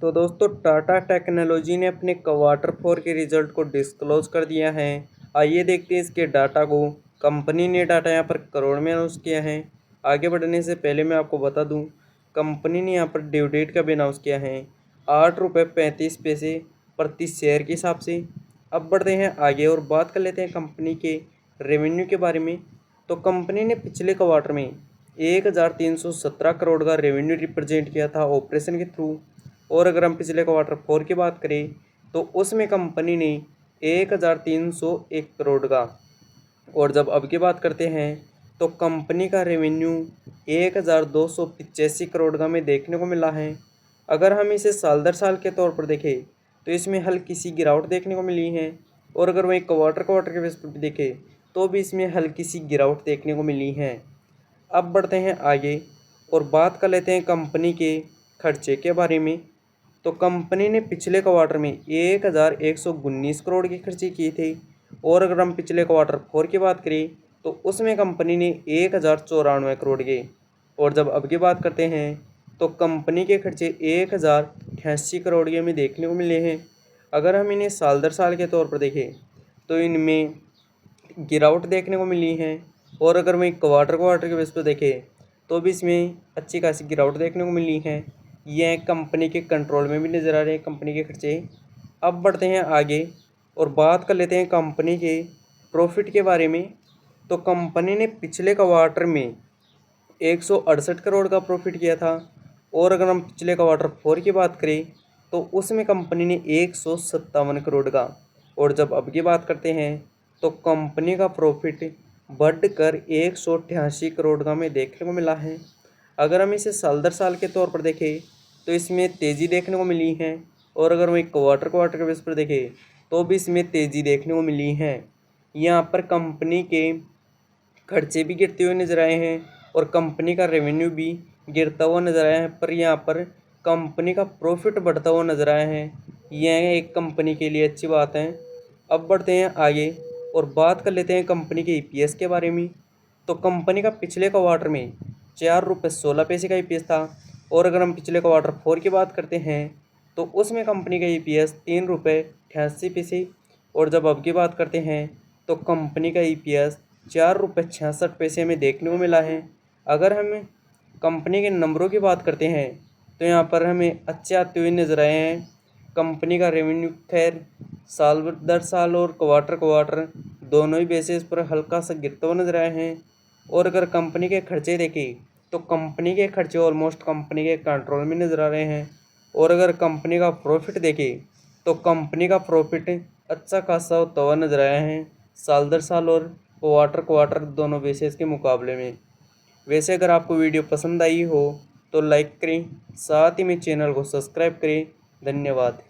तो दोस्तों टाटा टेक्नोलॉजी ने अपने क्वार्टर फोर के रिजल्ट को डिस्क्लोज कर दिया है। आइए देखते हैं इसके डाटा को। कंपनी ने डाटा यहाँ पर करोड़ में अनाउंस किया है। आगे बढ़ने से पहले मैं आपको बता दूं, कंपनी ने यहाँ पर ड्यू डेट का भी अनाउंस किया है 8 रुपये 35 पैसे प्रति शेयर के हिसाब से। अब बढ़ते हैं आगे और बात कर लेते हैं कंपनी के रेवेन्यू के बारे में। तो कंपनी ने पिछले क्वार्टर में 1317 करोड़ का रेवेन्यू रिप्रेजेंट किया था ऑपरेशन के थ्रू। और अगर हम पिछले क्वार्टर फोर की बात करें तो उसमें कंपनी ने 1301 करोड़ का। और जब अब की बात करते हैं तो कंपनी का रेवेन्यू 1285 करोड़ का हमें देखने को मिला है। अगर हम इसे साल दर साल के तौर पर देखें तो इसमें हल्की सी गिरावट देखने को मिली है। और अगर वही क्वार्टर क्वार्टर के बेस पर देखें तो भी इसमें हल्की सी गिरावट देखने को मिली है। अब बढ़ते हैं आगे और बात कर लेते हैं कंपनी के खर्चे के बारे में। तो कंपनी ने पिछले क्वार्टर में 1119 करोड़ के खर्चे किए थे। और अगर हम पिछले क्वार्टर फोर की बात करें तो उसमें कंपनी ने 1094 के। और जब अब की बात करते हैं तो कंपनी के खर्चे 1088 करोड़ के हमें देखने को मिले हैं। अगर हम इन्हें साल दर साल के तौर पर देखें तो इनमें गिरावट देखने को मिली है। और अगर वहीं क्वार्टर क्वार्टर के बेस पर देखें तो भी इसमें अच्छी खासी गिरावट देखने को मिली है। यह कंपनी के कंट्रोल में भी नज़र आ रहे हैं कंपनी के खर्चे। अब बढ़ते हैं आगे और बात कर लेते हैं कंपनी के प्रॉफिट के बारे में। तो कंपनी ने पिछले क्वार्टर में 168 करोड़ का प्रॉफिट किया था। और अगर हम पिछले क्वार्टर फोर की बात करें तो उसमें कंपनी ने 157 करोड़ का। और जब अब की बात करते हैं तो कंपनी का प्रॉफिट बढ़कर 188 करोड़ का हमें देखने को मिला है। अगर हम इसे साल दर साल के तौर पर देखें तो इसमें तेज़ी देखने को मिली है। और अगर वही क्वार्टर क्वार्टर के बेस पर देखें तो भी इसमें तेज़ी देखने को मिली है। यहाँ पर कंपनी के खर्चे भी गिरते हुए नजर आए हैं और कंपनी का रेवेन्यू भी गिरता हुआ नजर आया है, पर यहाँ पर कंपनी का प्रॉफिट बढ़ता हुआ नजर आया है। यह एक कंपनी के लिए अच्छी बात है। अब बढ़ते हैं आगे और बात कर लेते हैं कंपनी के ईपीएस के बारे में। तो कंपनी का पिछले क्वार्टर में 4 रुपये 16 पैसे का ईपीएस था। और अगर हम पिछले क्वार्टर फोर की बात करते हैं तो उसमें कंपनी का ईपीएस 3 रुपये 88 पैसे। और जब अब की बात करते हैं तो कंपनी का ईपीएस 4 रुपये 66 पैसे में देखने को मिला है। अगर हम कंपनी के नंबरों की बात करते हैं तो यहाँ पर हमें अच्छे आते हुए नजर आए हैं। कंपनी का रेवेन्यू खैर साल दर साल और क्वार्टर क्वार्टर दोनों ही बेसिस पर हल्का सा गिरता हुआ नजर आए हैं। और अगर कंपनी के खर्चे देखें तो कंपनी के खर्चे ऑलमोस्ट कंपनी के कंट्रोल में नज़र आ रहे हैं। और अगर कंपनी का प्रॉफिट देखें तो कंपनी का प्रॉफिट अच्छा खासा होता हुआ नजर आया है साल दर साल और क्वार्टर क्वार्टर दोनों बेसिस के मुकाबले में। वैसे अगर आपको वीडियो पसंद आई हो तो लाइक करें, साथ ही में चैनल को सब्सक्राइब करें। धन्यवाद।